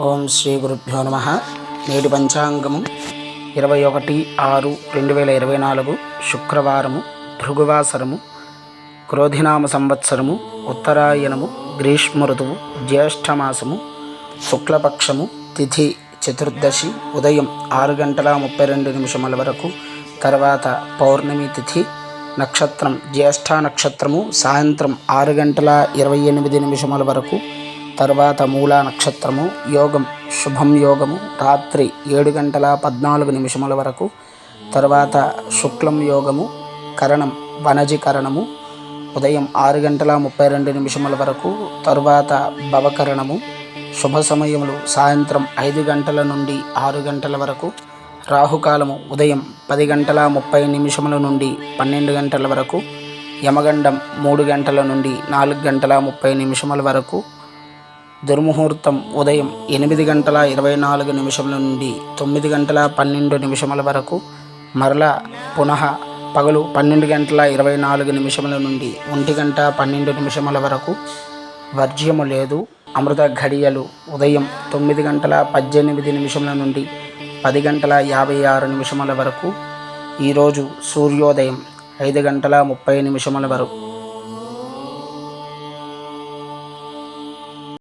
ఓం శ్రీ గురుభ్యో నమ. నేటి పంచాంగము 21/6/2024 శుక్రవారము, భృగువాసరము, క్రోధినామ సంవత్సరము, ఉత్తరాయణము, గ్రీష్మ ఋతువు, జ్యేష్ఠమాసము, శుక్లపక్షము, తిథి చతుర్దశి, ఉదయం 6:32 వరకు, తర్వాత పౌర్ణమి తిథి, నక్షత్రం జ్యేష్ఠ నక్షత్రము, సాయంత్రం 6:28 వరకు, తర్వాత మూలా నక్షత్రము, యోగం శుభం యోగము రాత్రి 7:14 వరకు, తర్వాత శుక్లం యోగము, కరణం వనజి కరణము ఉదయం 6:32 వరకు, తరువాత భవకరణము. శుభ సమయములు సాయంత్రం 5 గంటల నుండి 6 గంటల వరకు, రాహుకాలము ఉదయం 10:30 నుండి 12 గంటల వరకు, యమగండం 3 గంటల నుండి 4:30 వరకు, దుర్ముహూర్తం ఉదయం 8:24 నుండి 9:12 వరకు, మరలా పునః పగలు 12:24 నుండి 1:12 వరకు. వర్జ్యము లేదు. అమృత ఘడియలు ఉదయం 9:18 నుండి 10:56 వరకు. ఈరోజు సూర్యోదయం 5:30 వరకు.